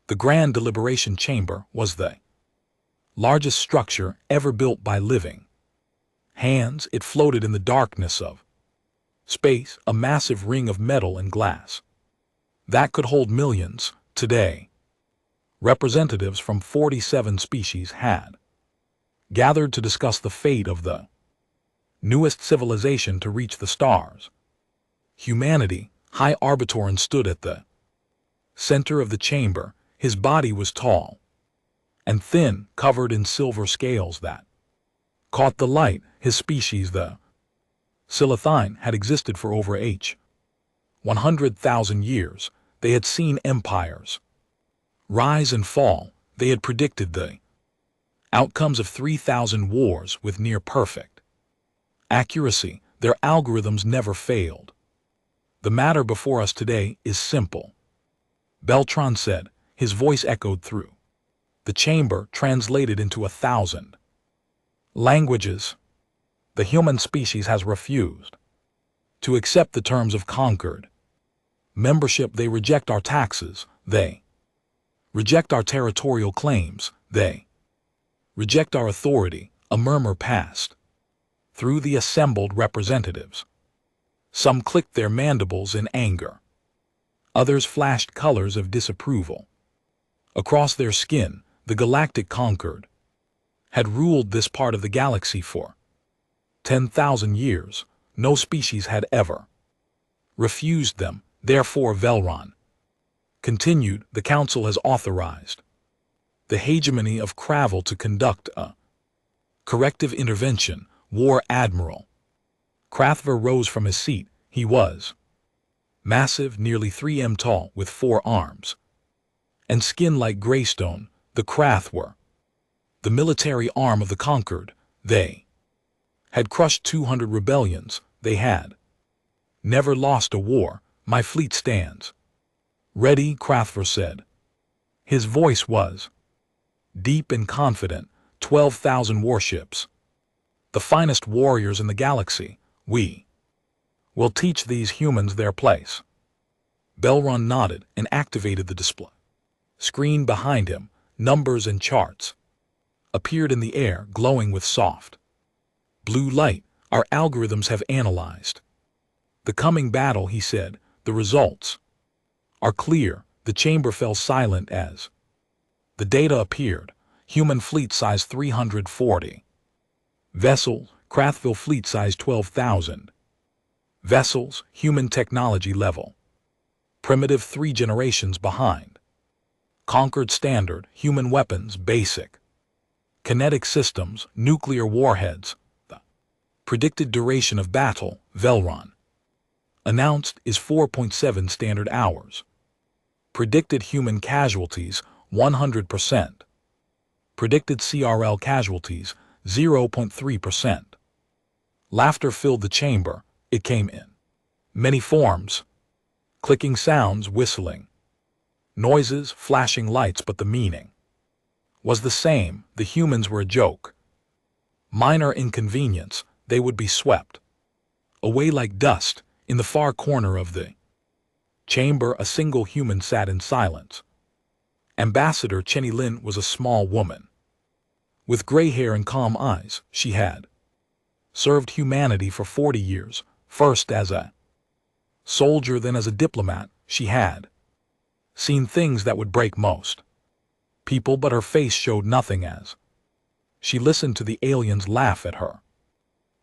The Grand Deliberation Chamber was the largest structure ever built by living hands. It floated in the darkness of space, a massive ring of metal and glass that could hold millions. Today, representatives from 47 species had gathered to discuss the fate of the newest civilization to reach the stars. Humanity. High Arbitoran stood at the center of the chamber. His body was tall and thin, covered in silver scales that caught the light. His species, the Silithine, had existed for over 100,000 years. They had seen empires rise and fall. They had predicted the outcomes of 3,000 wars with near-perfect accuracy. Their algorithms never failed. The matter before us today is simple, Beltran said. His voice echoed through the chamber, translated into 1,000 languages. The human species has refused to accept the terms of conquered membership. They reject our taxes. They reject our territorial claims. They reject our authority. A murmur passed through the assembled representatives. Some clicked their mandibles in anger. Others flashed colors of disapproval across their skin. The galactic conquered had ruled this part of the galaxy for 10,000 years. No species had ever refused them. Therefore, Velron continued, the Council has authorized the hegemony of Cravel to conduct a corrective intervention. War Admiral Krathver rose from his seat. He was massive, nearly 3 m tall, with 4 arms and skin like greystone. The Krath were the military arm of the conquered. They had crushed 200 rebellions. They had never lost a war. My fleet stands ready, Krathver said. His voice was deep and confident. 12,000 warships, the finest warriors in the galaxy. We will teach these humans their place. Belron nodded and activated the display screen behind him. Numbers and charts appeared in the air, glowing with soft blue light. Our algorithms have analyzed the coming battle, he said. The results are clear. The chamber fell silent as the data appeared. Human fleet size 340 vessels. Krathville fleet size 12,000 vessels. Human technology level primitive, 3 generations behind conquered. Standard human weapons, basic kinetic systems, nuclear warheads. The predicted duration of battle, Velron announced, is 4.7 standard hours. Predicted human casualties, 100%. Predicted CRL casualties, 0.3%. Laughter filled the chamber. It came in many forms. Clicking sounds, whistling noises, flashing lights, but the meaning was the same. The humans were a joke. Minor inconvenience. They would be swept away like dust. In the far corner of the chamber, a single human sat in silence. Ambassador Chenny Lin was a small woman with gray hair and calm eyes. She had served humanity for 40 years, first as a soldier, then as a diplomat. She had seen things that would break most people, but her face showed nothing as she listened to the aliens laugh at her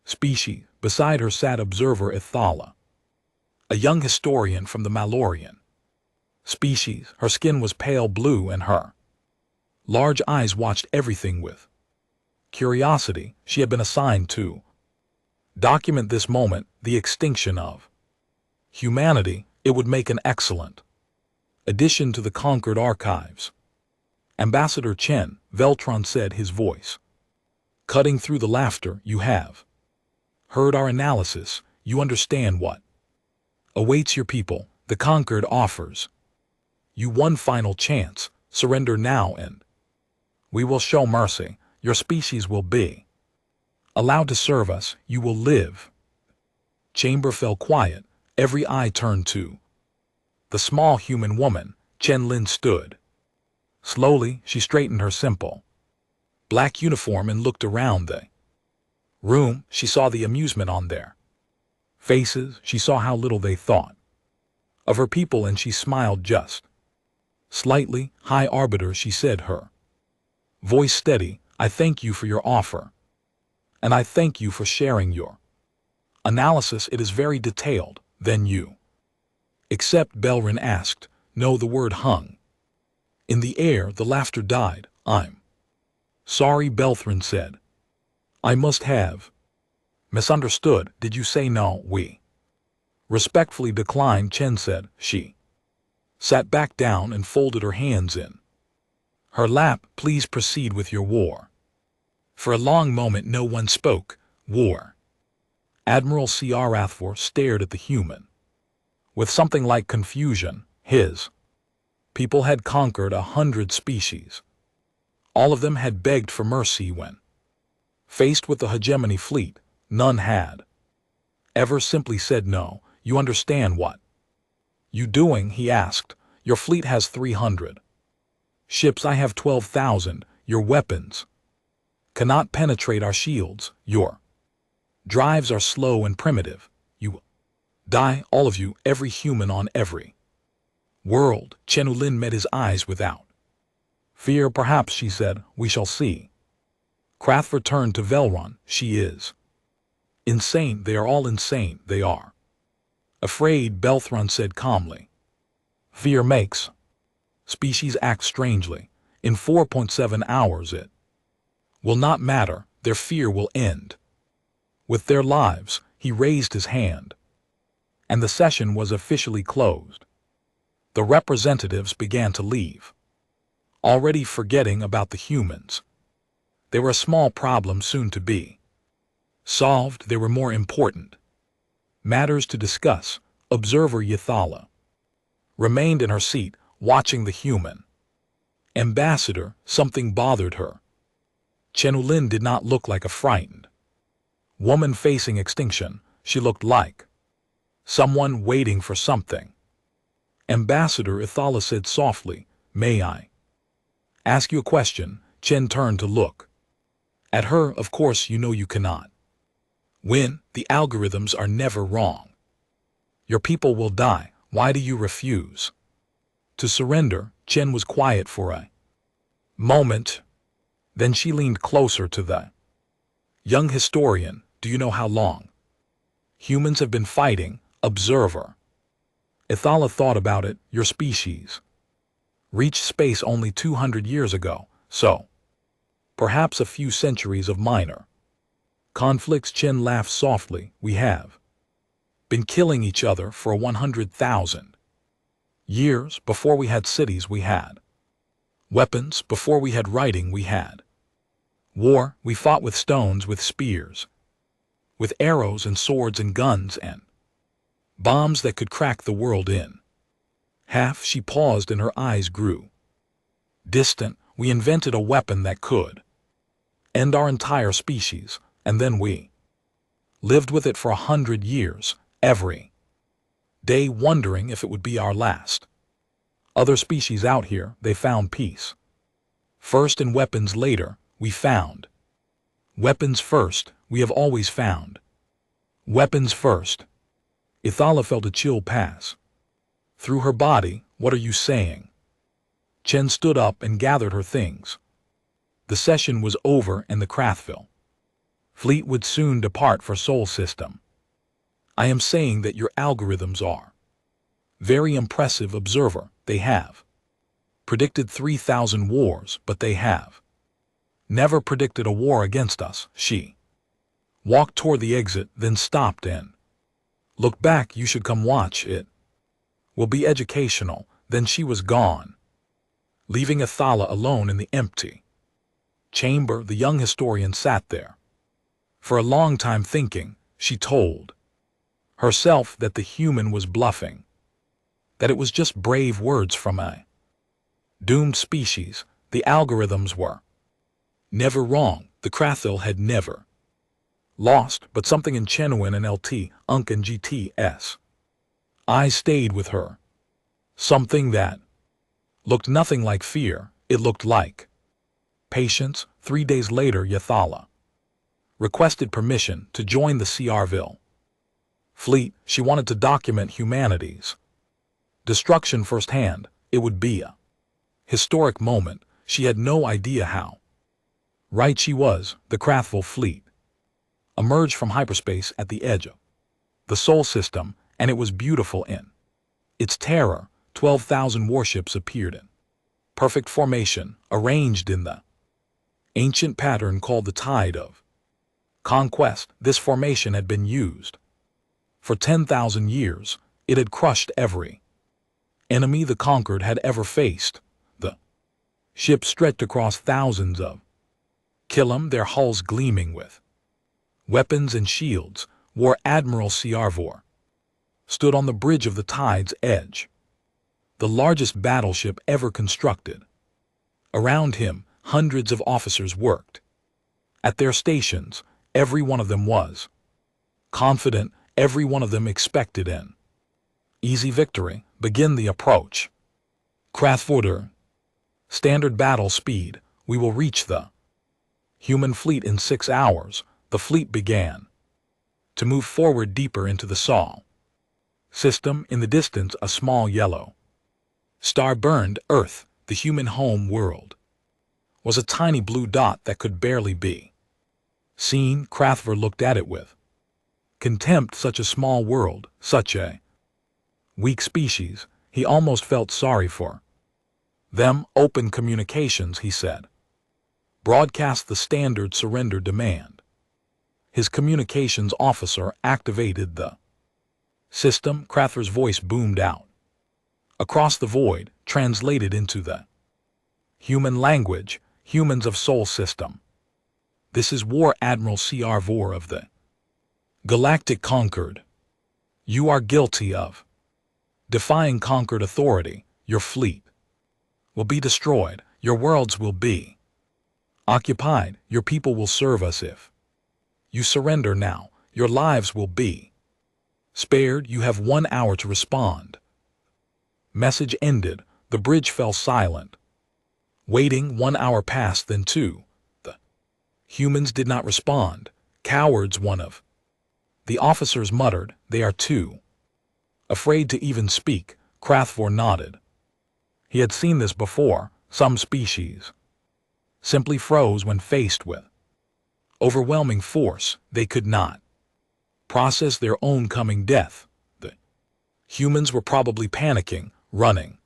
species. Beside her sat observer Ithala, a young historian from the Malorian species. Her skin was pale blue and her large eyes watched everything with curiosity. She had been assigned to document this moment, the extinction of humanity. It would make an excellent addition to the conquered archives. Ambassador Chen, Veltron said, his voice cutting through the laughter. You have heard our analysis. You understand what awaits your people. The conquered offers you one final chance. Surrender now and we will show mercy. Your species will be allowed to serve us. You will live. Chamber fell quiet. Every eye turned to the small human woman. Chen Lin stood Slowly, she straightened her simple black uniform and looked around the room. She saw the amusement on their faces. She saw how little they thought of her people, and she smiled just slightly. High Arbiter, she said, her voice steady, I thank you for your offer, and I thank you for sharing your analysis. It is very detailed. Then you accept? Belrin asked. No, the word hung in the air. The laughter died. I'm sorry, Belthrin said. I must have misunderstood. Did you say no? We respectfully declined, Chen said. She sat back down and folded her hands in her lap. Please proceed with your war. For a long moment no one spoke. War. Admiral C.R. Rathfor stared at the human with something like confusion. His people had conquered 100 species. All of them had begged for mercy when faced with the hegemony fleet. None had ever simply said no. You understand what you doing? He asked. Your fleet has 300 ships. I have 12,000. Your weapons cannot penetrate our shields. Your drives are slow and primitive. You die, all of you, every human on every world. Chen Ulin met his eyes without fear. Perhaps, she said, we shall see. Krathver turned to Velron. She is insane. They are all insane. They are afraid, Belthron said calmly. Fear makes species act strangely. In 4.7 hours it will not matter. Their fear will end with their lives. He raised his hand, and the session was officially closed. The representatives began to leave, already forgetting about the humans. They were a small problem soon to be solved. There were more important matters to discuss. Observer Yathala remained in her seat, watching the human ambassador. Something bothered her. Chen Ulin did not look like a frightened woman facing extinction. She looked like someone waiting for something. Ambassador Ithala said softly, may I ask you a question? Chen turned to look at her. Of course, you know you cannot win. The algorithms are never wrong. Your people will die. Why do you refuse to surrender? Chen was quiet for a moment. Then she leaned closer to the young historian. Do you know how long humans have been fighting? Observer Ithala thought about it. Your species reached space only 200 years ago, so perhaps a few centuries of minor conflicts. Chen laughed softly. We have been killing each other for 100,000 years. Before we had cities, we had weapons. Before we had writing, we had war. We fought with stones, with spears, with arrows and swords and guns and bombs that could crack the world in half. She paused and her eyes grew distant. We invented a weapon that could end our entire species, and then we lived with it for 100 years, every day wondering if it would be our last. Other species out here, they found peace first and weapons later. We found weapons first. We have always found weapons first. Ithala felt a chill pass through her body. What are you saying? Chen stood up and gathered her things. The session was over and the Krathville fleet would soon depart for Sol System. I am saying that your algorithms are very impressive. Observer, they have predicted 3,000 wars, but they have never predicted a war against us. She walked toward the exit, then stopped and looked back. You should come watch. It will be educational. Then she was gone, leaving Ithala alone in the empty chamber. The young historian sat there for a long time thinking. She told herself that the human was bluffing, that it was just brave words from a doomed species. The algorithms were never wrong. The Krathil had never lost, but something in Chenuin and LT, Unk and GTS I stayed with her. Something that looked nothing like fear. it looked like. Patience. 3 days later, Yathala requested permission to join the CRville fleet. She wanted to document humanity's destruction firsthand. It would be a historic moment. She had no idea how right she was. The Krathville fleet emerged from hyperspace at the edge of the Sol system, and it was beautiful in its terror. 12,000 warships appeared in perfect formation, arranged in the ancient pattern called the Tide of Conquest. This formation had been used for 10,000 years. It had crushed every enemy the conquered had ever faced. The ships stretched across thousands of kilometers, their hulls gleaming with weapons and shields. War Admiral Ciarvor stood on the bridge of the tide's edge, the largest battleship ever constructed. Around him, hundreds of officers worked. At their stations, every one of them was confident. Every one of them expected an easy victory. Begin the approach. Krathvorder. Standard battle speed. We will reach the human fleet in 6 hours. The fleet began to move forward deeper into the Sol system. In the distance, a small yellow star burned. Earth, the human home world, was a tiny blue dot that could barely be seen. Krathvor looked at it with contempt. Such a small world, such a weak species. He almost felt sorry for them. Open communications, he said. Broadcast the standard surrender demand. His communications officer activated the system. Krathvor's voice boomed out across the void, translated into the human language. Humans of Sol system. This is War Admiral Ciarvor of the Galactic Conquered. You are guilty of defying conquered authority. Your fleet will be destroyed. Your worlds will be occupied. Your people will serve us. If you surrender now, your lives will be spared. You have 1 hour to respond. Message ended. The bridge fell silent. Waiting. 1 hour passed, then 2. The humans did not respond. Cowards, one of the officers muttered. They are too afraid to even speak. Krathvor nodded. He had seen this before. Some species simply froze when faced with overwhelming force. They could not process their own coming death. The humans were probably panicking, running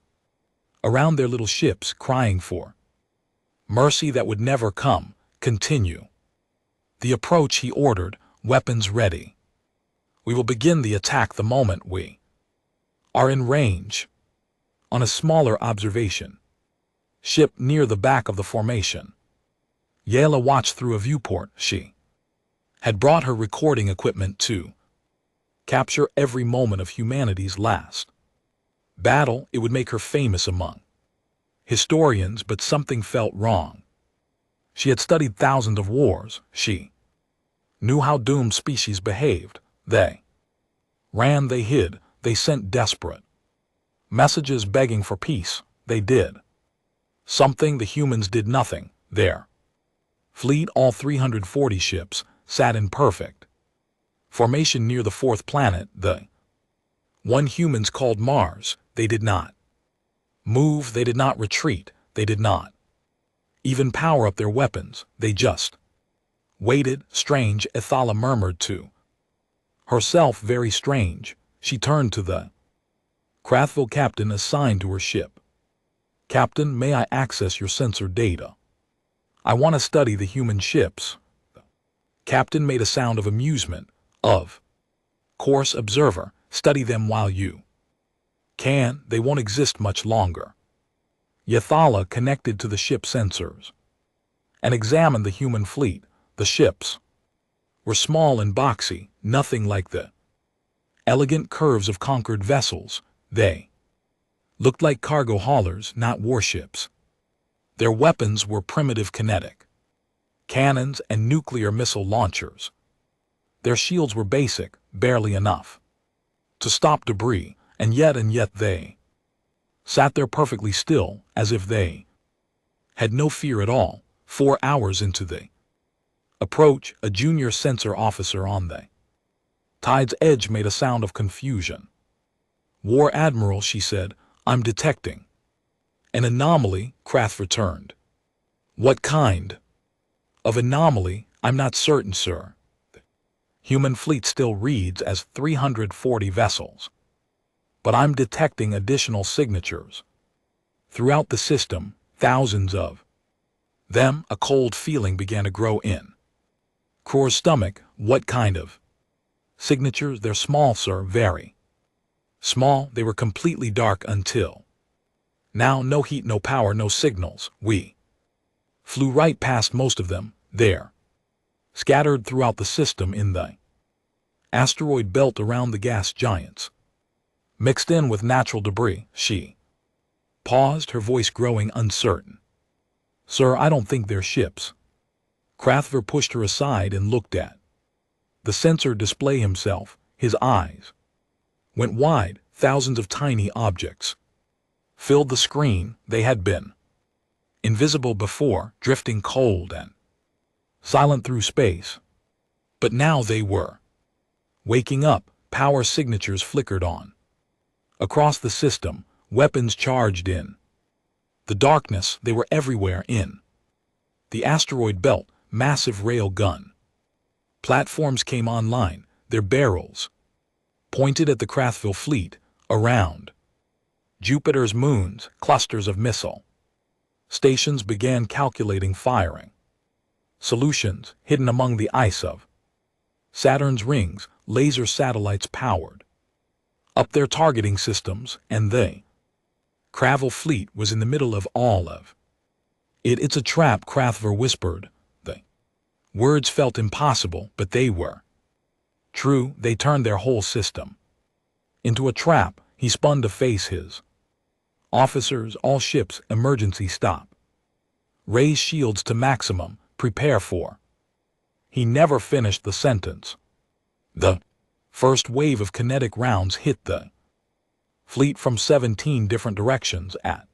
around their little ships, crying for mercy that would never come. Continue the approach, he ordered. Weapons ready. We will begin the attack the moment we are in range. On a smaller observation ship near the back of the formation, Yela watched through a viewport. She had brought her recording equipment to capture every moment of humanity's last battle. It would make her famous among historians, but something felt wrong. She had studied thousands of wars. She knew how doomed species behaved. They ran, they hid, they sent desperate messages begging for peace. They did something. The humans did nothing. Their fleet, all 340 ships, sat in perfect formation near the 4th planet, the one humans called Mars. They did not move. They did not retreat. They did not even power up their weapons. They just waited. Strange, Yathala murmured to herself. Very strange. She turned to the Krathville captain assigned to her ship. Captain, may I access your sensor data? I want to study the human ships. The captain made a sound of amusement. Of course, observer. Study them while you can. They won't exist much longer. Yathala connected to the ship sensors and examined the human fleet. The ships were small and boxy, nothing like the elegant curves of conquered vessels. They looked like cargo haulers, not warships. Their weapons were primitive kinetic cannons and nuclear missile launchers. Their shields were basic, barely enough to stop debris, and yet they sat there perfectly still, as if they had no fear at all. 4 hours into the approach, a junior sensor officer on the Tide's edge made a sound of confusion. "War Admiral," she said, "I'm detecting an anomaly." Krath returned. "What kind of anomaly?" "I'm not certain, sir. The human fleet still reads as 340 vessels. But I'm detecting additional signatures throughout the system, thousands of them." A cold feeling began to grow in Kroor's stomach. "What kind of signatures?" "They're small, sir, very small. They were completely dark until now. No heat, no power, no signals. We flew right past most of them. They're scattered throughout the system in the asteroid belt around the gas giants, mixed in with natural debris." She paused, her voice growing uncertain. "Sir, I don't think they're ships." Krathver pushed her aside and looked at the sensor display himself. His eyes went wide. Thousands of tiny objects filled the screen. They had been invisible before, drifting cold and silent through space. But now they were waking up. Power signatures flickered on across the system, weapons charged in the darkness. They were everywhere in the asteroid belt. Massive rail gun platforms came online, their barrels pointed at the Krathville fleet. Around Jupiter's moons, clusters of missile stations began calculating firing solutions hidden among the ice of Saturn's rings. Laser satellites powered up their targeting systems, and the Krathville fleet was in the middle of all of it. "It's a trap," Krathver whispered. The words felt impossible, but they were true. They turned their whole system into a trap. He spun to face his officers. "All ships, emergency stop. Raise shields to maximum. Prepare for..." He never finished the sentence. The first wave of kinetic rounds hit the fleet from 17 different directions at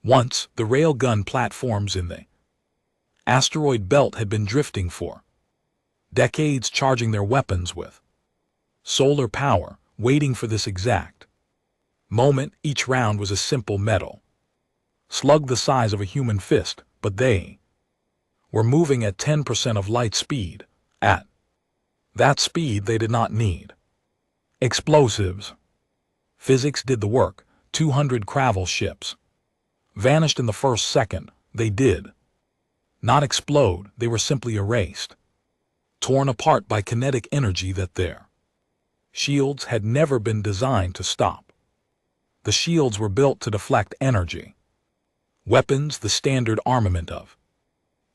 once. The railgun platforms in the asteroid belt had been drifting for decades, charging their weapons with solar power, waiting for this exact moment. Each round was a simple metal slug the size of a human fist, but they were moving at 10% of light speed. At that speed, they did not need explosives. Physics did the work. 200 Krathville ships vanished in the first second. They did not explode. They were simply erased, torn apart by kinetic energy that their shields had never been designed to stop. The shields were built to deflect energy. Weapons, the standard armament of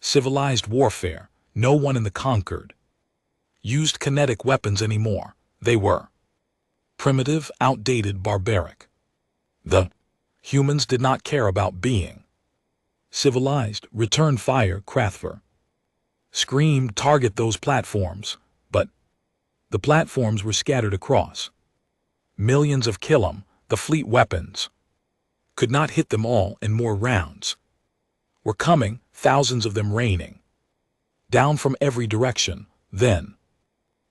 civilized warfare. No one in the conquered used kinetic weapons anymore. They were primitive, outdated, barbaric. The humans did not care about being civilized. "Return fire," Krathver screamed. "Target those platforms." But the platforms were scattered across millions of kilom. The fleet weapons could not hit them all, and more rounds were coming, thousands of them raining down from every direction. Then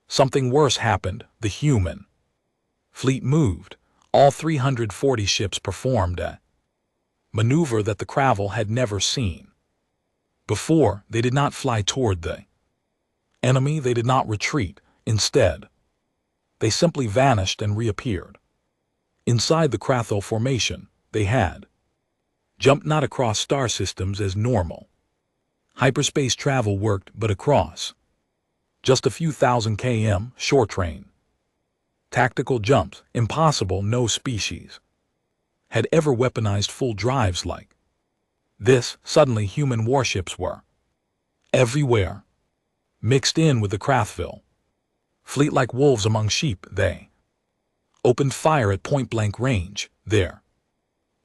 something worse happened. The human fleet moved. All 340 ships performed a maneuver that the Krathville had never seen before. They did not fly toward the enemy. They did not retreat. Instead, they simply vanished and reappeared inside the Krathville formation. They had jumped not across star systems as normal hyperspace travel worked, but across just a few thousand km short train tactical jumps. Impossible. No species had ever weaponized full drives like this. Suddenly human warships were everywhere, mixed in with the Krathville fleet like wolves among sheep. They opened fire at point-blank range, their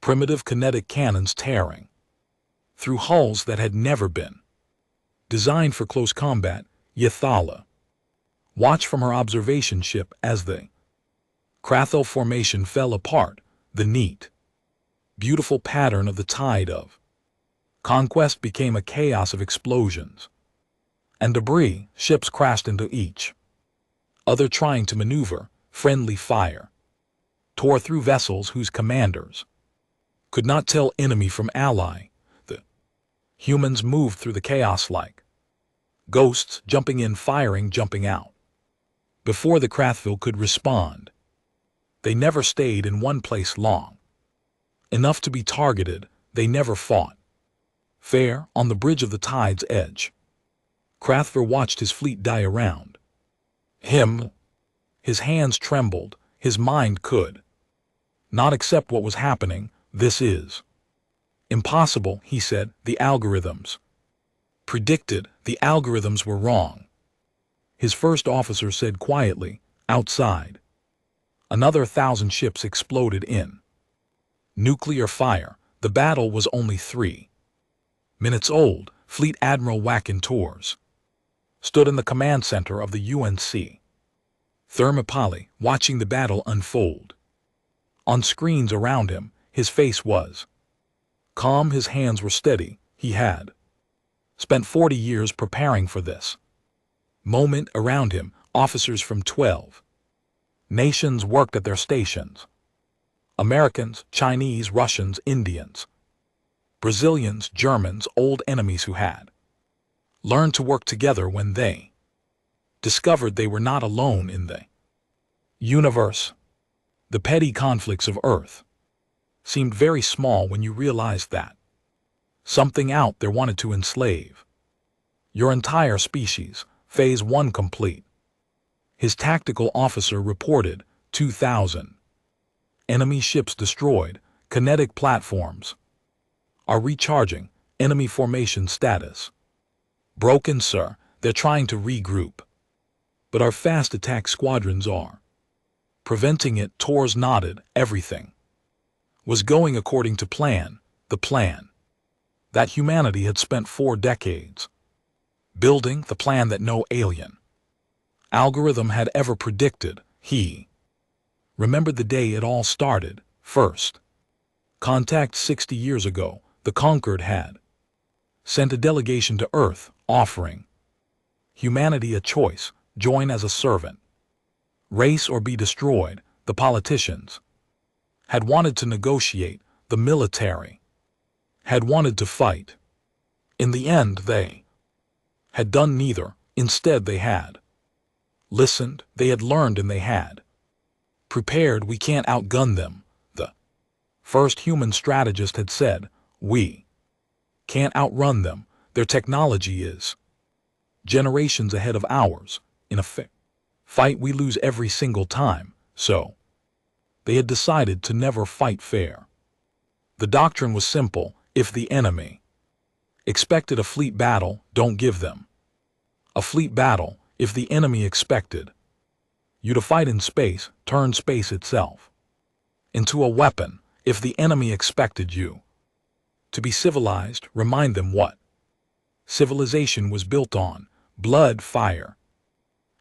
primitive kinetic cannons tearing through hulls that had never been designed for close combat. Yathala watched from her observation ship as the Krathville formation fell apart. The neat, beautiful pattern of the tide of Conquest became a chaos of explosions and debris. Ships crashed into each other trying to maneuver. Friendly fire tore through vessels whose commanders could not tell enemy from ally. The humans moved through the chaos like ghosts, jumping in, firing, jumping out. Before the Krathville could respond, they never stayed in one place long enough to be targeted. They never fought fair. On the bridge of the tide's edge, Krathville watched his fleet die around him. His hands trembled. His mind could not accept what was happening. This is impossible, he said. The algorithms predicted. The algorithms were wrong. His first officer said quietly. Outside, another 1,000 ships exploded in nuclear fire. The battle was only 3 minutes old. Fleet Admiral Wacken Tors stood in the command center of the UNC Thermopylae, watching the battle unfold. On screens around him, his face was calm. His hands were steady. He had spent 40 years preparing for this moment. Around him, officers from 12 nations worked at their stations. Americans, Chinese, Russians, Indians, Brazilians, Germans, old enemies who had learned to work together when they discovered they were not alone in the universe. The petty conflicts of Earth seemed very small when you realized that something out there wanted to enslave your entire species. Phase 1 complete. His tactical officer reported 2,000 enemy ships destroyed. Kinetic platforms are recharging. Enemy formation status broken, sir. They're trying to regroup, but our fast attack squadrons are preventing it. Tors nodded. Everything was going according to plan. The plan that humanity had spent 4 decades building. The plan that no alien algorithm had ever predicted. He remembered the day it all started. First contact 60 years ago. The Conquered had sent a delegation to Earth, offering humanity a choice: join as a servant race or be destroyed. The politicians had wanted to negotiate. The military had wanted to fight. In the end, they had done neither. Instead, they had listened. They had learned, and they had prepared. We can't outgun them, the first human strategist had said. We can't outrun them. Their technology is generations ahead of ours. In a fight, we lose every single time. So they had decided to never fight fair. The doctrine was simple: if the enemy expected a fleet battle, don't give them a fleet battle. If the enemy expected you to fight in space, turn space itself into a weapon. If the enemy expected you to be civilized, remind them what civilization was built on: blood, fire,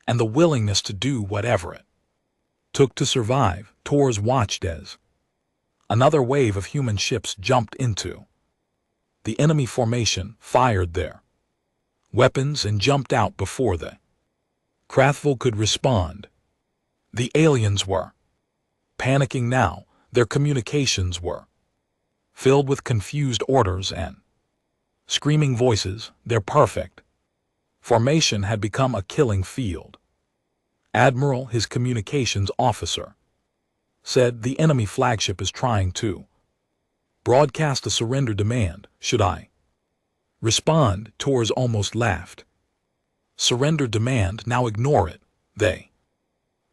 and the willingness to do whatever it took to survive. Tors watched as another wave of human ships jumped into the enemy formation, fired their weapons, and jumped out before the Krathville could respond. The aliens were panicking now. Their communications were filled with confused orders and screaming voices. Their perfect formation had become a killing field. Admiral, his communications officer, said, the enemy flagship is trying to broadcast a surrender demand. Should I respond? Tors almost laughed. Surrender demand? Now ignore it. They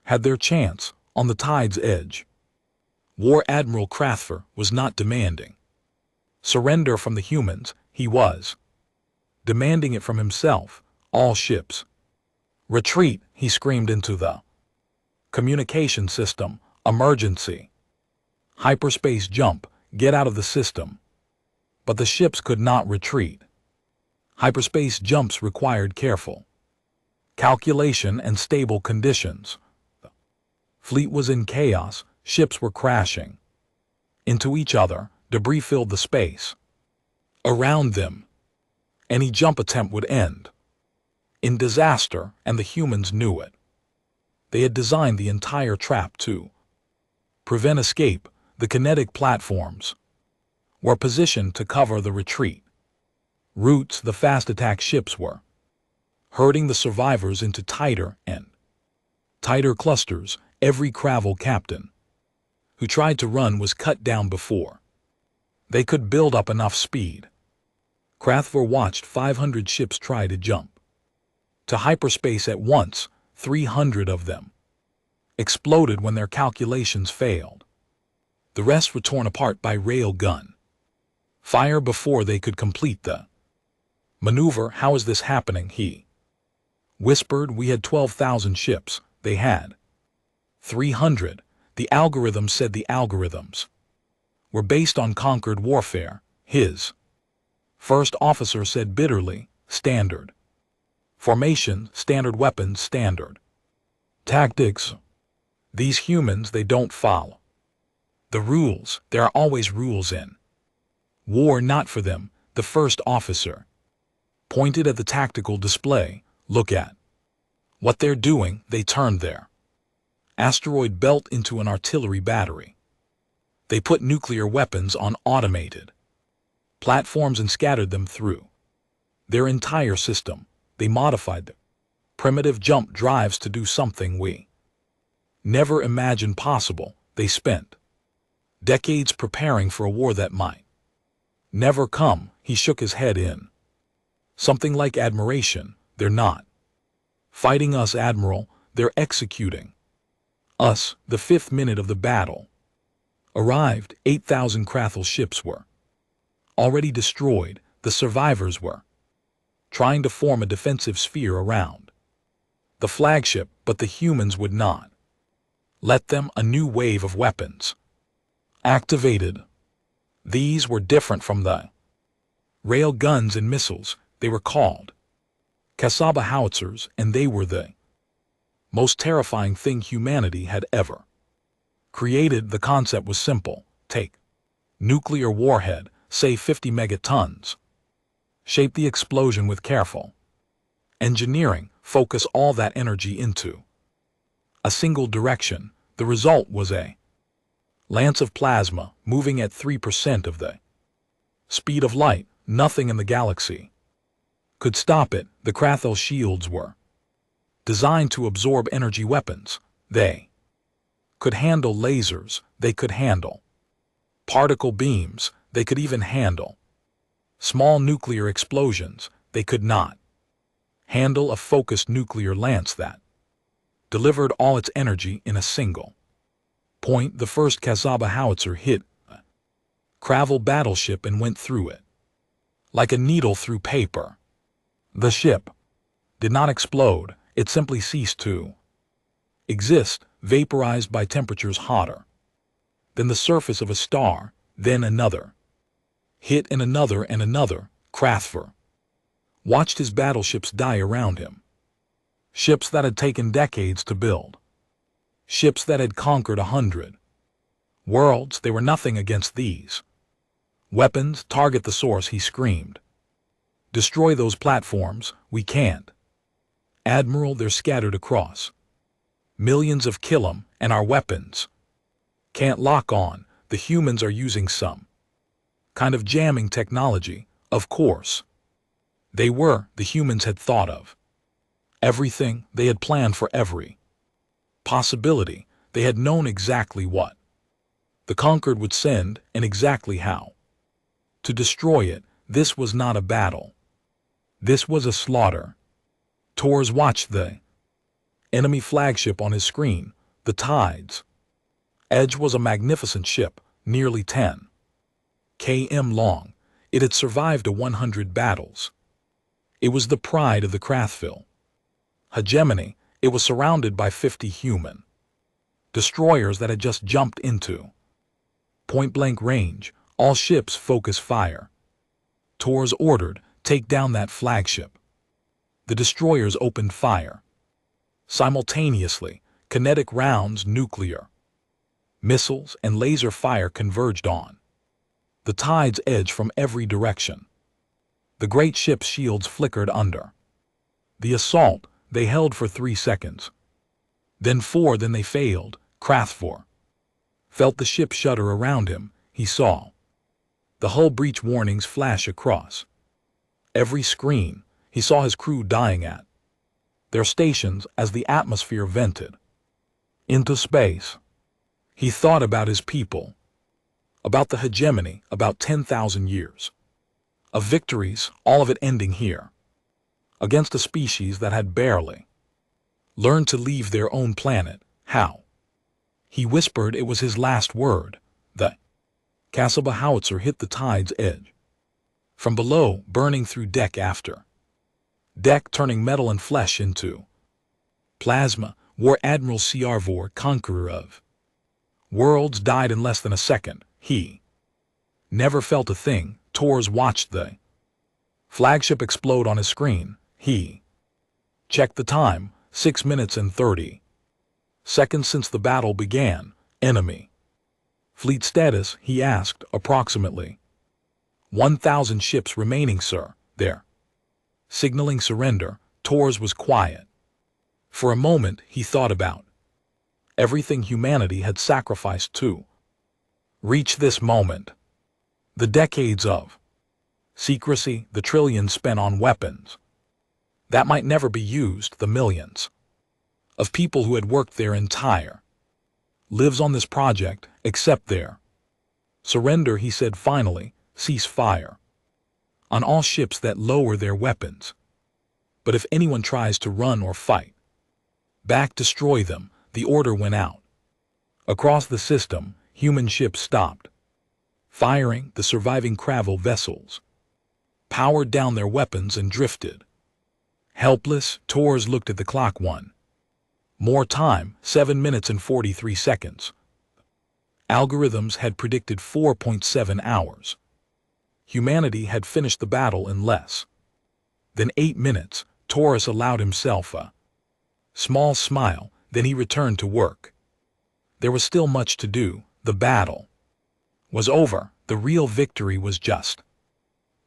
had their chance on the tide's edge. War Admiral Krathver was not demanding surrender from the humans. He was demanding it from himself. All ships retreat, he screamed into the communication system. Emergency hyperspace jump. Get out of the system. But the ships could not retreat. Hyperspace jumps required careful calculation and stable conditions. The fleet was in chaos. Ships were crashing into each other. Debris filled the space. Around them, any jump attempt would end in disaster, and the humans knew it. They had designed the entire trap to prevent escape. The kinetic platforms were positioned to cover the retreat routes. The fast attack ships were herding the survivors into tighter and tighter clusters. Every Kravel captain who tried to run was cut down before they could build up enough speed. Krathvar watched 500 ships try to jump to hyperspace at once. 300 of them exploded when their calculations failed. The rest were torn apart by rail gun fire before they could complete the maneuver. How is this happening? He whispered. We had 12,000 ships. They had 300. The algorithm said the algorithms were based on conquered warfare. His first officer said bitterly, standard formation, standard weapons, standard tactics. These humans, they don't follow the rules. There are always rules in war, not for them. The first officer pointed at the tactical display. Look at what they're doing. They turned their asteroid belt into an artillery battery. They put nuclear weapons on automated platforms and scattered them through their entire system. They modified the primitive jump drives to do something we never imagined possible. They spent decades preparing for a war that might never come. He shook his head in something like admiration. They're not fighting us, Admiral. They're executing us. The 5th minute of the battle arrived. 8,000 Krathel ships were already destroyed. The survivors were trying to form a defensive sphere around the flagship, but the humans would not let them. A new wave of weapons activated. These were different from the rail guns and missiles. They were called Kasaba howitzers, and they were the most terrifying thing humanity had ever created. The concept was simple. Take nuclear warhead, say 50 megatons, shape the explosion with careful engineering, focus all that energy into a single direction. The result was a lance of plasma moving at 3% of the speed of light. Nothing in the galaxy could stop it. The Krathel shields were designed to absorb energy weapons. They could handle lasers. They could handle particle beams. They could even handle small nuclear explosions. They could not handle a focused nuclear lance that delivered all its energy in a single point. The first Kasaba howitzer hit a Kravel battleship and went through it like a needle through paper. The ship did not explode. It simply ceased to exist, vaporized by temperatures hotter than the surface of a star. Then another hit, and another and another. Krathvar watched his battleships die around him. Ships that had taken decades to build. Ships that had conquered 100 worlds. They were nothing against these weapons. Target the source, he screamed. Destroy those platforms. We can't. Admiral, they're scattered across millions of kilometers, and our weapons can't lock on. The humans are using some kind of jamming technology. Of course they were. The humans had thought of everything. They had planned for every possibility. They had known exactly what the conquered would send and exactly how to destroy it. This was not a battle. This was a slaughter. Torres watched the enemy flagship on his screen. The Tides Edge was a magnificent ship, nearly 10 km long. It had survived 100 battles. It was the pride of the Krathville hegemony. It was surrounded by 50 human destroyers that had just jumped into point-blank range. All ships focus fire. Torres ordered, take down that flagship. The destroyers opened fire simultaneously. Kinetic rounds, nuclear missiles, and laser fire converged on the Tide's Edge from every direction. The great ship's shields flickered under the assault. They held for 3 seconds. Then 4, then they failed. Crathfor felt the ship shudder around him. He saw the hull breach warnings flash across every screen. He saw his crew dying at their stations as the atmosphere vented into space. He thought about his people, about the hegemony, about 10,000 years of victories, all of it ending here, against a species that had barely learned to leave their own planet. How? He whispered it was his last word. The Kasaba howitzer hit the tide's edge. From below, burning through deck after deck, turning metal and flesh into plasma. War Admiral Ciarvor, conqueror of worlds, died in less than a second. He never felt a thing. Tors watched the flagship explode on his screen. He checked the time, 6 minutes and 30 seconds since the battle began. Enemy fleet status, he asked. Approximately 1,000 ships remaining, sir. There. Signaling surrender. Tors was quiet. For a moment, he thought about everything humanity had sacrificed to reach this moment. The decades of secrecy, the trillions spent on weapons that might never be used, the millions of people who had worked their entire lives on this project, accept their surrender, he said finally. Cease fire on all ships that lower their weapons. But if anyone tries to run or fight back, destroy them. The order went out. Across the system, human ships stopped firing. The surviving Kravel vessels powered down their weapons and drifted helpless. Tors looked at the clock. 1 more time, 7 minutes and 43 seconds. Algorithms had predicted 4.7 hours. Humanity had finished the battle in less than 8 minutes. Taurus allowed himself a small smile, then he returned to work. There was still much to do. The battle was over. The real victory was just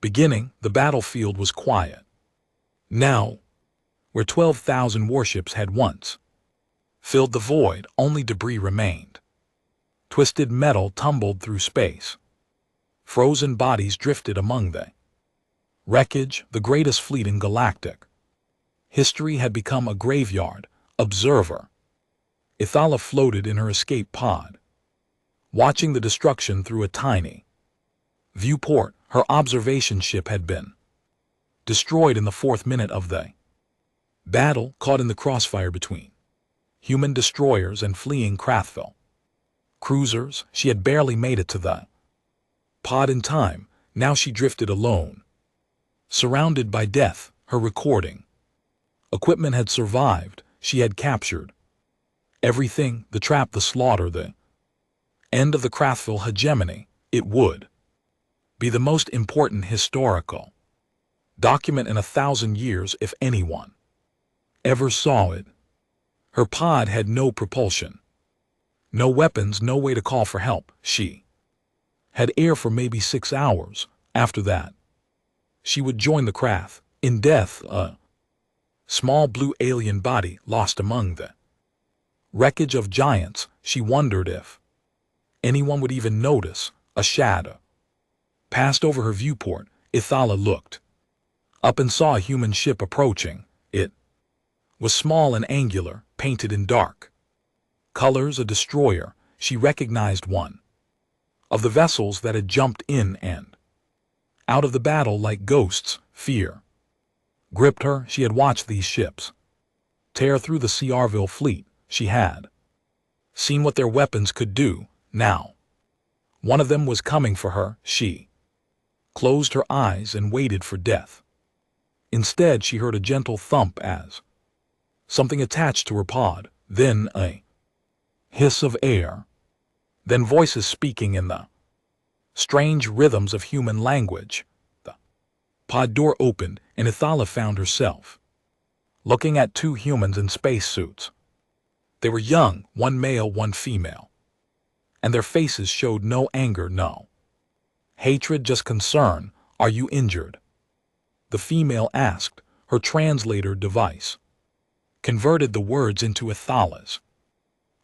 beginning. The battlefield was quiet now. Where 12,000 warships had once filled the void, only debris remained. Twisted metal tumbled through space. Frozen bodies drifted among the wreckage. The greatest fleet in galactic history had become a graveyard. Observer Ithala floated in her escape pod, watching the destruction through a tiny viewport. Her observation ship had been destroyed in the 4th minute of the battle, caught in the crossfire between human destroyers and fleeing Krathvel cruisers. She had barely made it to the pod in time. Now she drifted alone, surrounded by death. Her recording equipment had survived. She had captured everything: the trap, the slaughter, the end of the Krathvel hegemony. It would be the most important historical document in 1,000 years if anyone ever saw it. Her pod had no propulsion, no weapons, no way to call for help. She had air for maybe 6 hours. After that, she would join the Krath. In death, a small blue alien body lost among the wreckage of giants. She wondered if anyone would even notice. A shadow passed over her viewport. Ithala looked up and saw a human ship approaching. It was small and angular, painted in dark colors. A destroyer. She recognized one of the vessels that had jumped in and out of the battle like ghosts. Fear gripped her. She had watched these ships tear through the Ciarvil fleet. She had seen what their weapons could do. Now, one of them was coming for her. She closed her eyes and waited for death. Instead, she heard a gentle thump as something attached to her pod, then a hiss of air, then voices speaking in the strange rhythms of human language. The pod door opened, and Ithala found herself looking at 2 humans in spacesuits. They were young, one male, one female, and their faces showed no anger, no hatred, just concern. Are you injured? the female asked, her translator device converted the words into Ithala's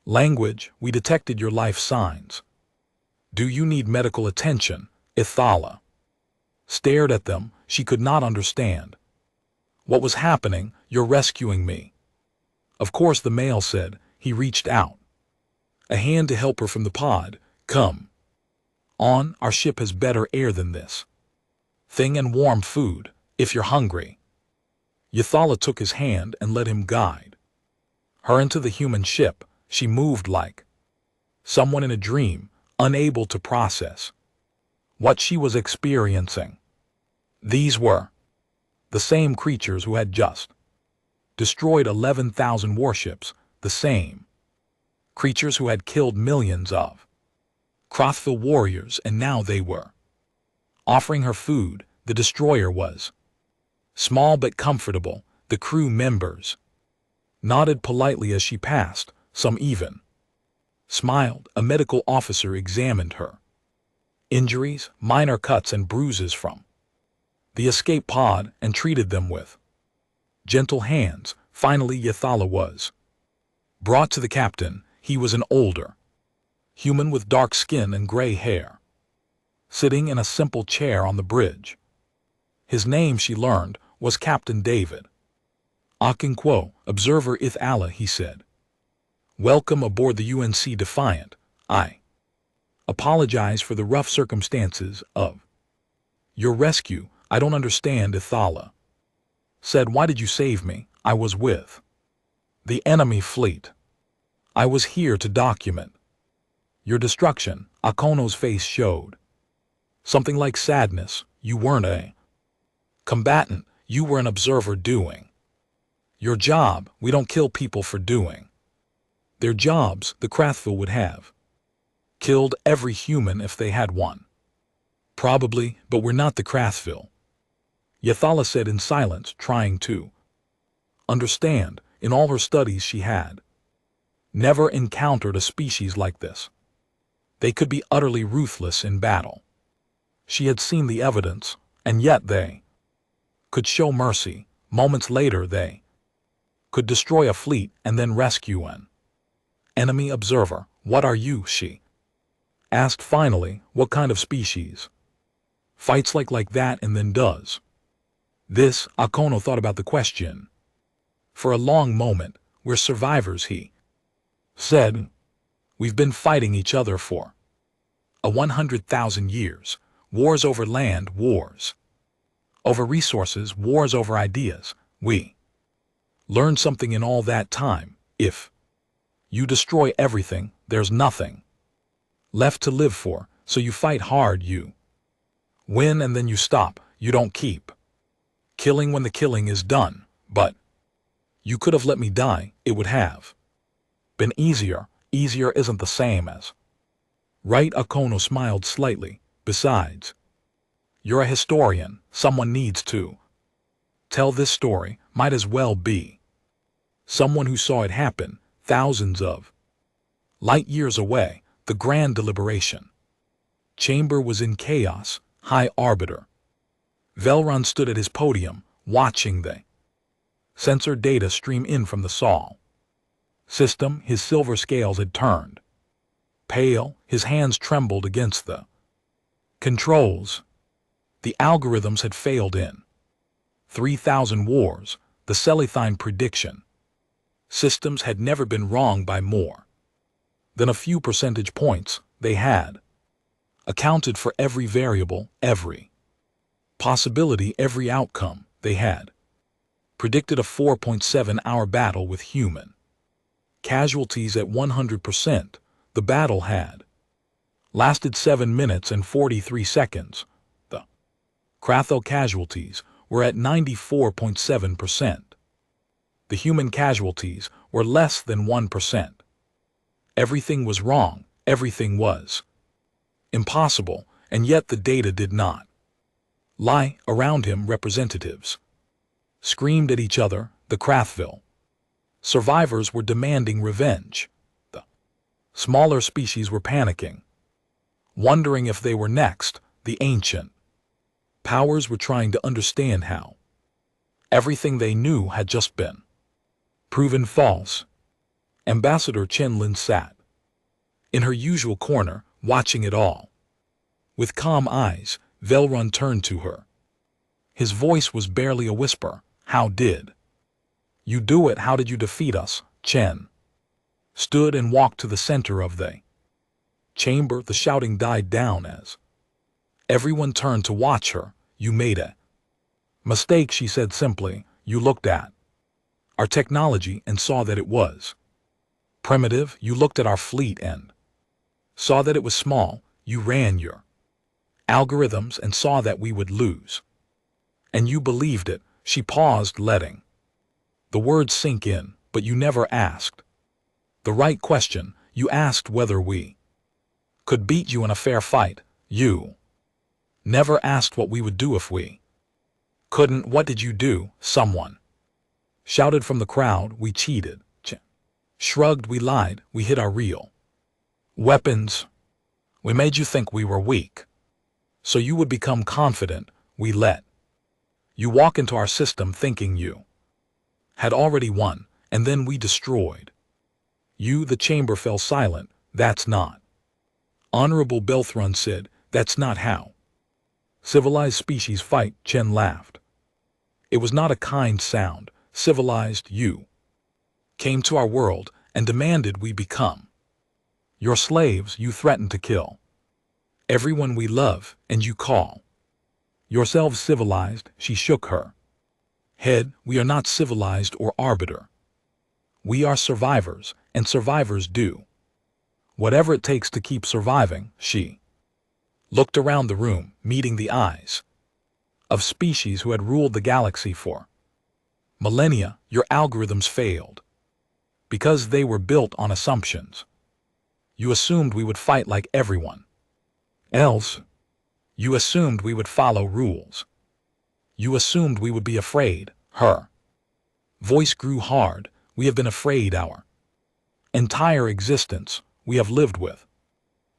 language. We detected your life signs. Do you need medical attention? Ithala stared at them. She could not understand what was happening. You're rescuing me. Of course, the male said. He reached out a hand to help her from the pod. Come on, our ship has better air than this thing and warm food, if you're hungry. Yathala took his hand and let him guide her into the human ship. She moved like someone in a dream, unable to process what she was experiencing. These were the same creatures who had just destroyed 11,000 warships, the same creatures who had killed millions of Krothville warriors, and now they were offering her food. The destroyer was small but comfortable. The crew members nodded politely as she passed. Some even smiled. A medical officer examined her injuries, minor cuts and bruises from the escape pod, and treated them with gentle hands. Finally, Yathala was brought to the captain. He was an older human with dark skin and gray hair, sitting in a simple chair on the bridge. His name, she learned, was Captain David Akinquo. Observer Ithala, he said. Welcome aboard the UNC Defiant. I apologize for the rough circumstances of your rescue. I don't understand, Ithala said. Why did you save me? I was with the enemy fleet. I was here to document your destruction. Akono's face showed something like sadness. You weren't a combatant. You were an observer doing your job. We don't kill people for doing their jobs. The Krothville would have killed every human if they had one. Probably, but we're not the Krothville, Yathala said in silence, trying to understand. In all her studies she had never encountered a species like this. They could be utterly ruthless in battle. She had seen the evidence, and yet they could show mercy. Moments later they could destroy a fleet and then rescue an enemy observer. What are you? She asked finally. What kind of species fights like that and then does this? Akono thought about the question for a long moment. We're survivors, he said. We've been fighting each other for 100,000 years. Wars over land, wars over resources, wars over ideas. We learned something in all that time. If you destroy everything, there's nothing left to live for. So you fight hard, you win, and then you stop. You don't keep killing when the killing is done. But you could have let me die. It would have been easier. Easier isn't the same as right. Akono smiled slightly. Besides, you're a historian. Someone needs to tell this story. Might as well be someone who saw it happen thousands of light years away. The grand deliberation chamber was in chaos. High Arbiter Velron stood at his podium, watching the sensor data stream in from the Sol system. His silver scales had turned pale. His hands trembled against the controls. The algorithms had failed in 3,000 wars. The Celethine prediction systems had never been wrong by more than a few percentage points. They had accounted for every variable, every possibility, every outcome. They had predicted a 4.7-hour battle with human casualties at 100%. The battle had lasted 7 minutes and 43 seconds. The Krothville casualties were at 94.7%. The human casualties were less than 1%. Everything was wrong. Everything was impossible, and yet the data did not lie. Around him, representatives screamed at each other. The Krothville survivors were demanding revenge. The smaller species were panicking, wondering if they were next. The ancient Powers were trying to understand how everything they knew had just been proven false. Ambassador Chen Lin sat in her usual corner, watching it all. With calm eyes, Velrun turned to her. His voice was barely a whisper. How did you do it? How did you defeat us? Chen stood and walked to the center of the chamber. The shouting died down as everyone turned to watch her. You made a mistake, she said simply. You looked at our technology and saw that it was primitive. You looked at our fleet and saw that it was small. You ran your algorithms and saw that we would lose. And you believed it. She paused, letting the words sink in. But you never asked the right question. You asked whether we could beat you in a fair fight. You never asked what we would do if we couldn't. What did you do? Someone shouted from the crowd. We cheated. Shrugged. We lied. We hid our real weapons. We made you think we were weak, so you would become confident. We let you walk into our system thinking you had already won, and then we destroyed you. The chamber fell silent. That's not honorable, Belthrun said. That's not how civilized species fight. Chen laughed. It was not a kind sound. Civilized. You came to our world and demanded we become your slaves. You threatened to kill everyone we love, and you call yourselves civilized. She shook her head. We are not civilized or arbiter. We are survivors, and survivors do whatever it takes to keep surviving. She looked around the room, meeting the eyes of species who had ruled the galaxy for millennia. Your algorithms failed because they were built on assumptions. You assumed we would fight like everyone else. You assumed we would follow rules. You assumed we would be afraid. Her voice grew hard. We have been afraid our entire existence. We have lived with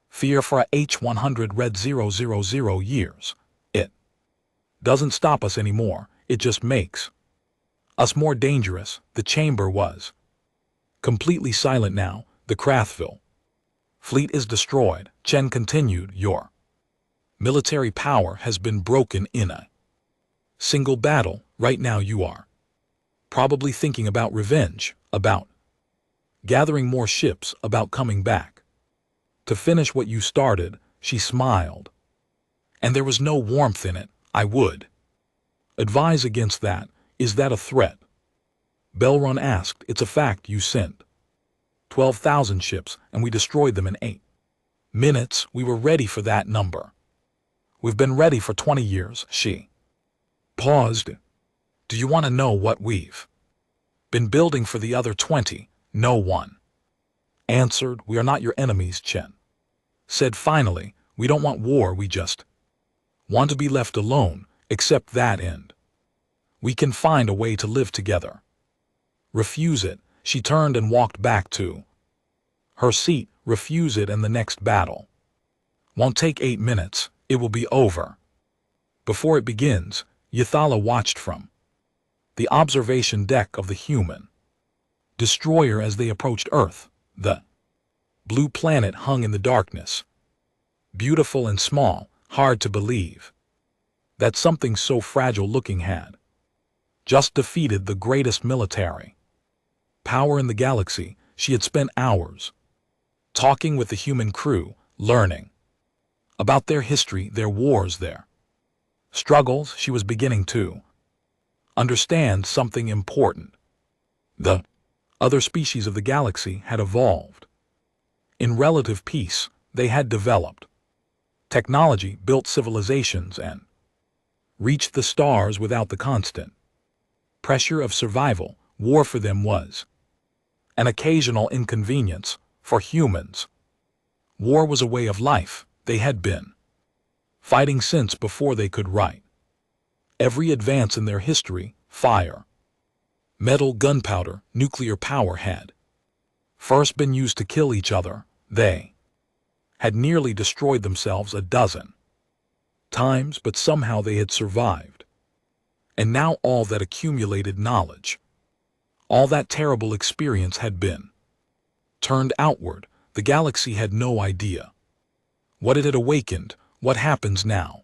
fear for a H100 red 000 years. It doesn't stop us anymore. It just makes us more dangerous. The chamber was completely silent now. The Krathville fleet is destroyed. Chen continued. Your military power has been broken in a single battle. Right now you are probably thinking about revenge, about gathering more ships, about coming back to finish what you started. She smiled, and there was no warmth in it. I would advise against that. Is that a threat? Belrun asked. It's a fact. You sent 12,000 ships, and we destroyed them in 8 minutes. We were ready for that number. We've been ready for 20 years. She paused. Do you want to know what we've been building for the other 20? No one answered. We are not your enemies, Chen said finally. We don't want war. We just want to be left alone, except that end. We can find a way to live together. Refuse it. She turned and walked back to her seat. Refuse it, and the next battle won't take 8 minutes. It will be over before it begins. Yathala watched from the observation deck of the human destroyer as they approached Earth. The blue planet hung in the darkness, beautiful and small. Hard to believe that something so fragile-looking had just defeated the greatest military power in the galaxy. She had spent hours talking with the human crew, learning about their history, their wars, their struggles. She was beginning to understand something important. The other species of the galaxy had evolved in relative peace. They had developed technology, built civilizations, and reached the stars without the constant pressure of survival. War for them was an occasional inconvenience. For humans, war was a way of life. They had been fighting since before they could write. Every advance in their history, fire, metal, gunpowder, nuclear power had first been used to kill each other. They had nearly destroyed themselves a dozen times, but somehow they had survived. And now all that accumulated knowledge, all that terrible experience had been turned outward. The galaxy had no idea what it had awakened. What happens now?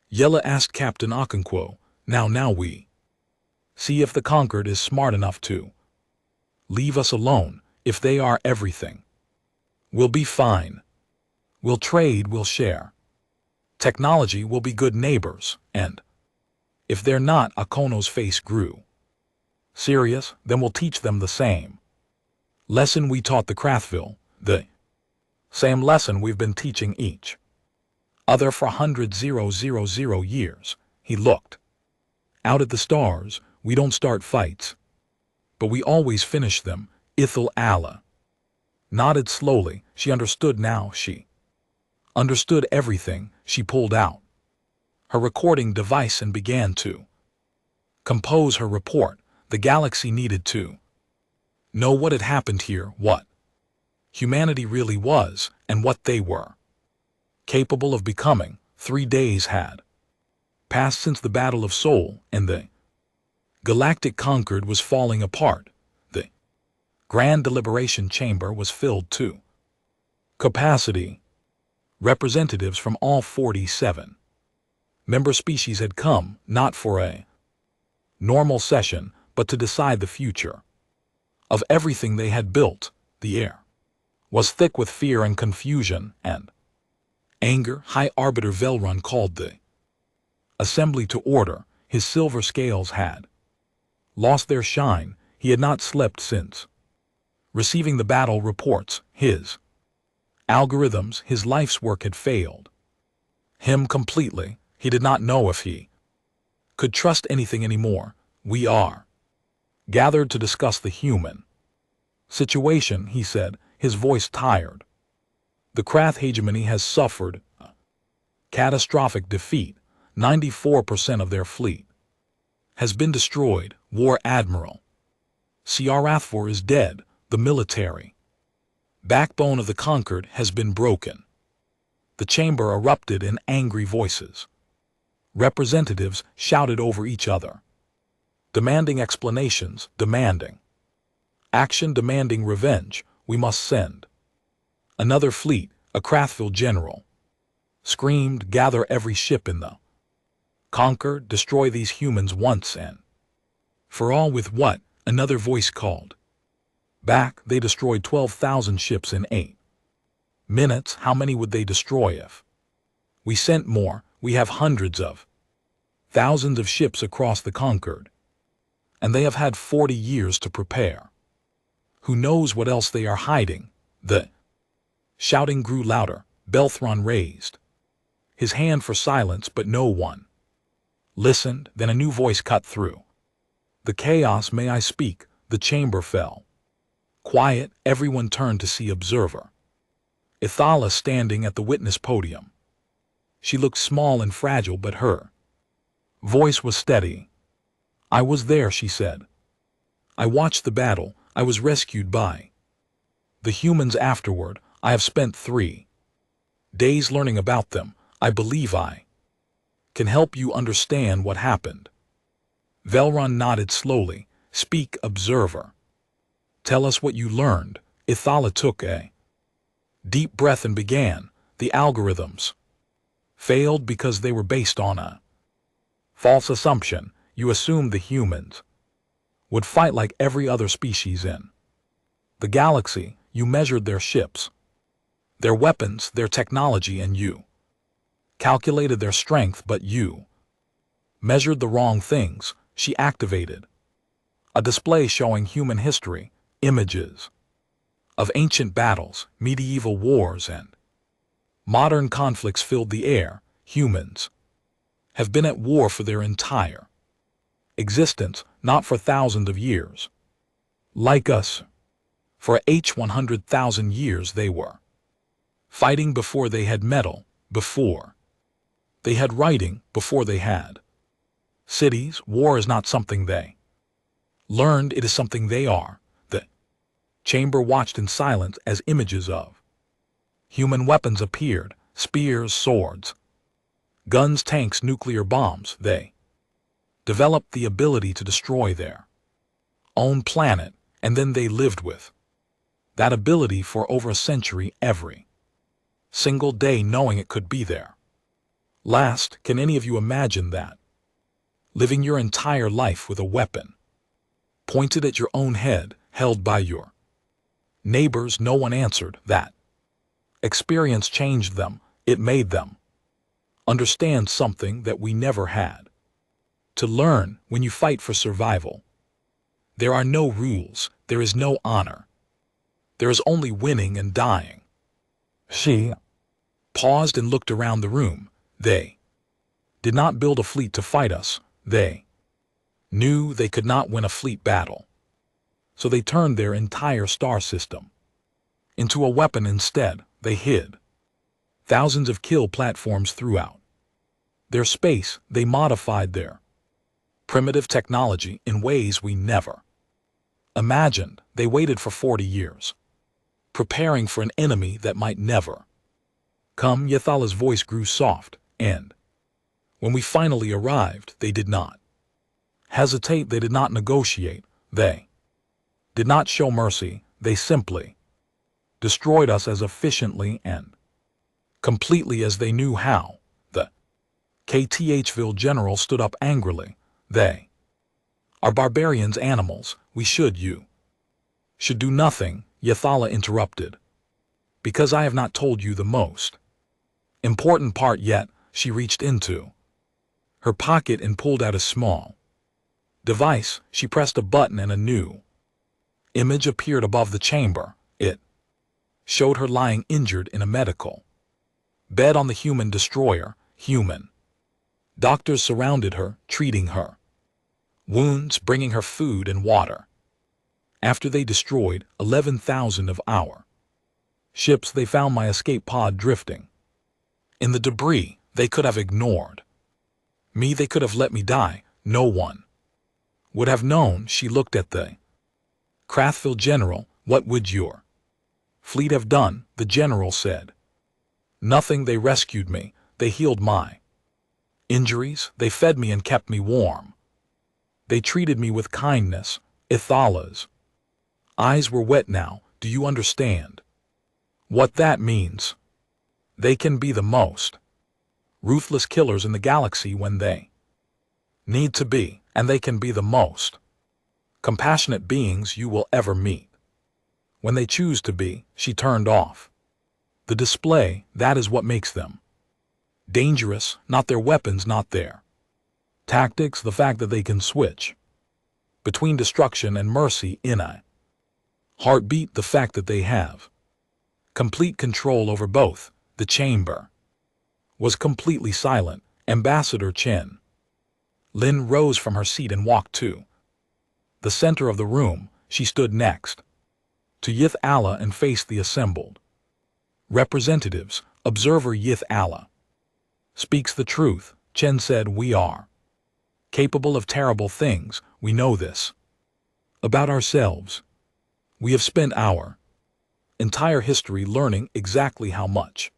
Yella asked Captain Okonkwo. Now we see if the Conquered is smart enough to leave us alone. If they are everything, we'll be fine. We'll trade, we'll share technology, we'll be good neighbors, and if they're not, Akono's face grew serious. Then we'll teach them the same lesson we taught the Krathville, the same lesson we've been teaching each other for hundreds years. He looked out at the stars. We don't start fights, but we always finish them. Ithel Allah nodded slowly. She understood now. She understood everything. She pulled out her recording device and began to compose her report. The galaxy needed to know what had happened here, what humanity really was, and what they were capable of becoming. 3 days had passed since the Battle of Seoul, and the Galactic Concord was falling apart. The Grand Deliberation Chamber was filled to capacity. Representatives from all 47 member species had come, not for a normal session, but to decide the future of everything they had built. The air was thick with fear and confusion and anger. High Arbiter Velrun called the assembly to order. His silver scales had lost their shine. He had not slept since receiving the battle reports. His algorithms, his life's work had failed him completely. He did not know if he could trust anything anymore. We are gathered to discuss the human situation, he said, his voice tired. The Krath hegemony has suffered a catastrophic defeat. 94% of their fleet has been destroyed. War Admiral Ciarathfor is dead. The military backbone of the Conquered has been broken. The chamber erupted in angry voices. Representatives shouted over each other, demanding explanations, demanding action, demanding revenge. We must send another fleet. A Krathville general screamed, gather every ship in the Conquer, destroy these humans once and for all. With what? Another voice called back. They destroyed 12,000 ships in 8 minutes. How many would they destroy if we sent more? We have hundreds of thousands of ships across the Conquered, and they have had 40 years to prepare. Who knows what else they are hiding? The shouting grew louder. Belthron raised his hand for silence, but no one listened. Then a new voice cut through the chaos. May I speak? The chamber fell quiet. Everyone turned to see Observer Ithala standing at the witness podium. She looked small and fragile, but her voice was steady. I was there, she said. I watched the battle. I was rescued by the humans afterward. I have spent 3 days learning about them. I believe I can help you understand what happened. Velrun nodded slowly. Speak, Observer. Tell us what you learned. Ithala took a deep breath and began. The algorithms failed because they were based on a false assumption. You assumed the humans would fight like every other species in the galaxy. You measured their ships, their weapons, their technology, and you calculated their strength, but you measured the wrong things. She activated a display showing human history, images of ancient battles, medieval wars, and modern conflicts filled the air. Humans have been at war for their entire existence, not for thousands of years. Like us, for 100,000 years they were fighting before they had metal, before they had writing, before they had cities. War is not something they learned, it is something they are. The chamber watched in silence as images of human weapons appeared, spears, swords, Guns, tanks, nuclear bombs, they developed the ability to destroy their own planet, and then they lived with that ability for over a century every single day knowing it could be there. Last, can any of you imagine that? Living your entire life with a weapon pointed at your own head, held by your neighbors. No one answered. That experience changed them. It made them understand something that we never had to learn. When you fight for survival, there are no rules, there is no honor. There is only winning and dying. She paused and looked around the room. They did not build a fleet to fight us. They knew they could not win a fleet battle. So they turned their entire star system into a weapon instead. They hid thousands of kill platforms throughout their space. They modified their primitive technology in ways we never imagined. They waited for 40 years, preparing for an enemy that might never come. Yathala's voice grew soft, and when we finally arrived, they did not hesitate. They did not negotiate. They did not show mercy. They simply destroyed us as efficiently and completely as they knew how. The HFY general stood up angrily. They are barbarians, animals. You should do nothing. Yathala interrupted. Because I have not told you the most important part yet. She reached into her pocket and pulled out a small device. She pressed a button and a new image appeared above the chamber. It showed her lying injured in a medical bed on the human destroyer. Human doctors surrounded her, treating her wounds, bringing her food and water. After they destroyed 11,000 of our ships, they found my escape pod drifting in the debris. They could have ignored me. They could have let me die. No one would have known. She looked at the HFY general. What would your fleet have done? The general said. Nothing. They rescued me. They healed my injuries. They fed me and kept me warm. They treated me with kindness. Yathala's eyes were wet now. Do you understand what that means? They can be the most ruthless killers in the galaxy when they need to be, and they can be the most compassionate beings you will ever meet when they choose to be. She turned off the display. That is what makes them dangerous, not their weapons, not their tactics, the fact that they can switch between destruction and mercy in a heartbeat, the fact that they have complete control over both. The chamber was completely silent. Ambassador Chen Lin rose from her seat and walked to the center of the room. She stood next to Yathala and faced the assembled representatives. Observer Yathala speaks the truth, Chen said. We are capable of terrible things. We know this about ourselves. We have spent our entire history learning exactly how much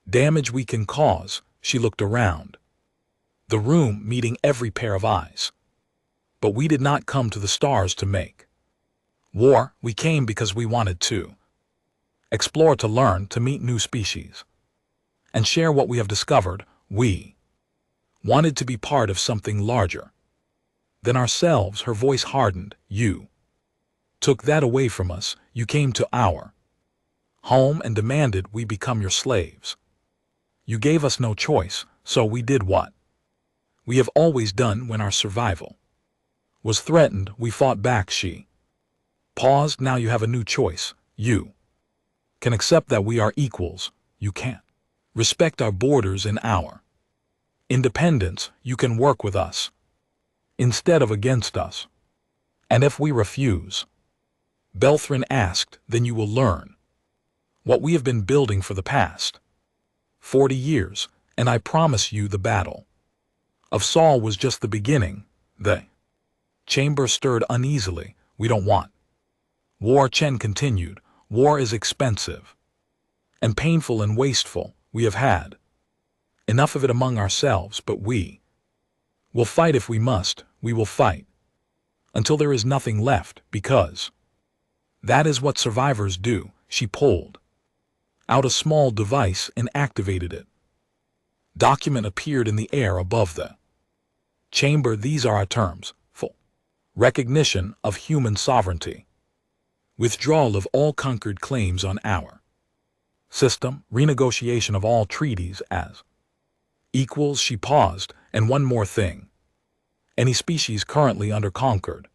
damage we can cause. She looked around the room, meeting every pair of eyes. But we did not come to the stars to make war. We came because we wanted to explore, to learn, to meet new species, and share what we have discovered. We wanted to be part of something larger than ourselves. Her voice hardened. You took that away from us. You came to our home and demanded we become your slaves. You gave us no choice, so we did what we have always done when our survival was threatened. We fought back. She paused. Now you have a new choice. You can accept that we are equals. You can't respect our borders and our independence. You can work with us instead of against us. And if we refuse, Belthrin asked, then you will learn what we have been building for the past 40 years, and I promise you the battle of Saul was just the beginning. The chamber stirred uneasily. We don't want war, Chen continued. War is expensive and painful and wasteful. We have had Enough of it among ourselves, but we will fight if we must, we will fight, until there is nothing left, because that is what survivors do. She pulled out a small device and activated it. Document appeared in the air above the chamber. These are our terms: full recognition of human sovereignty, withdrawal of all conquered claims on our system, renegotiation of all treaties as equals. She paused. And one more thing. Any species currently under conquered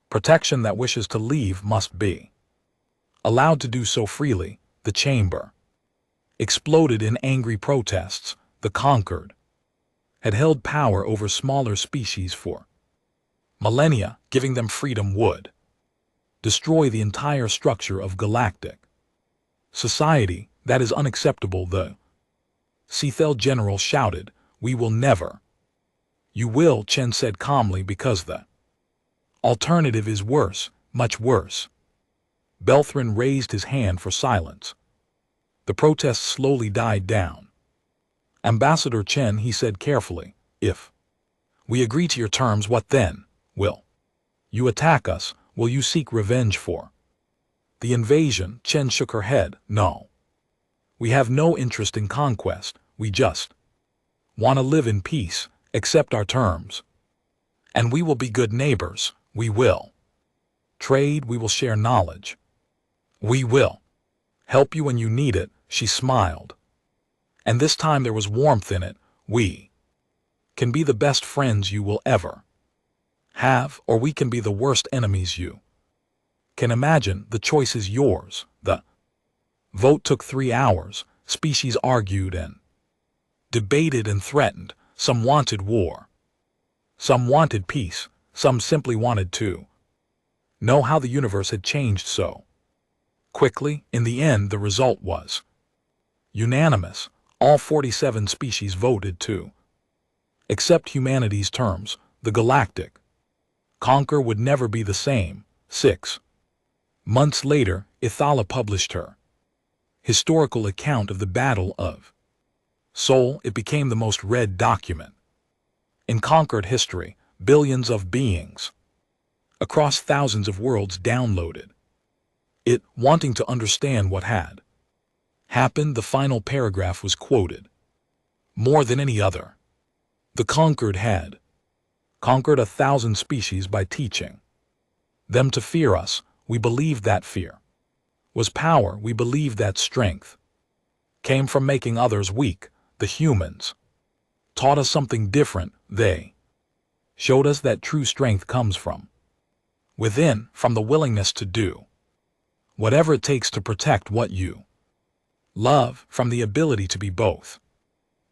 protection that wishes to leave must be allowed to do so freely. The chamber exploded in angry protests. The conquered had held power over smaller species for millennia. Giving them freedom would destroy the entire structure of galactic society. That is unacceptable. The Cethel general shouted, "We will never." "You will," Chen said calmly, "because the alternative is worse, much worse." Belthrin raised his hand for silence. The protests slowly died down. "Ambassador Chen," he said carefully, "if we agree to your terms, what then? Will you attack us? Will you seek revenge for the invasion?" Chen shook her head. "No. We have no interest in conquest. We just want to live in peace. Accept our terms, and we will be good neighbors. We will trade. We will share knowledge. We will help you when you need it." She smiled, and this time there was warmth in it. "We can be the best friends you will ever have, or we can be the worst enemies you can imagine. The choice is yours." The vote took 3 hours. Species argued and debated and threatened. Some wanted war. Some wanted peace. Some simply wanted to know how the universe had changed so quickly. In the end, the result was unanimous. All 47 species voted to accept humanity's terms. The galactic conquer would never be the same. 6 months later, Ithala published her historical account of the Battle of Seoul. It became the most read document in conquered history. Billions of beings across thousands of worlds downloaded it, wanting to understand what had happened. The final paragraph was quoted more than any other. The conquered had conquered 1,000 species by teaching them to fear us. We believed that fear was power. We believed that strength came from making others weak. The humans taught us something different. They showed us that true strength comes from within, from the willingness to do whatever it takes to protect what you love, from the ability to be both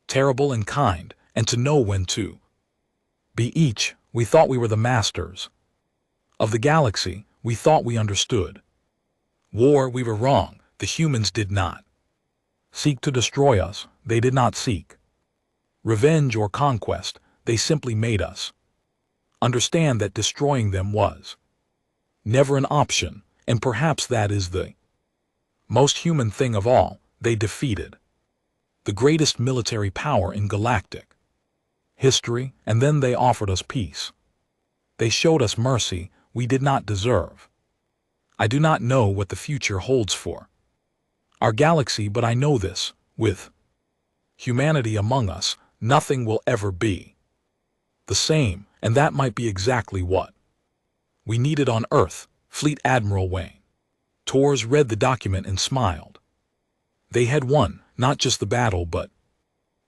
terrible and kind, and to know when to be each. We thought we were the masters of the galaxy. We thought we understood war. We were wrong. The humans did not seek to destroy us. They did not seek revenge or conquest. They simply made us understand that destroying them was never an option, and perhaps that is the most human thing of all. They defeated the greatest military power in galactic history, and then they offered us peace. They showed us mercy we did not deserve. I do not know what the future holds for our galaxy, but I know this: with humanity among us, nothing will ever be the same, and that might be exactly what we needed on Earth. Fleet Admiral Wayne Torres read the document and smiled. They had won, not just the battle, but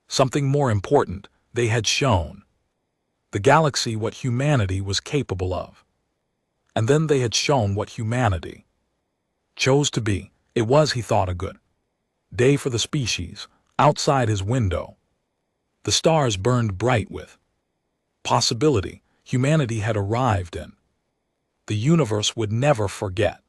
something more important. They had shown the galaxy what humanity was capable of. And then they had shown what humanity chose to be. It was, he thought, a good day for the species. Outside his window, the stars burned bright with possibility. Humanity had arrived, and the universe would never forget.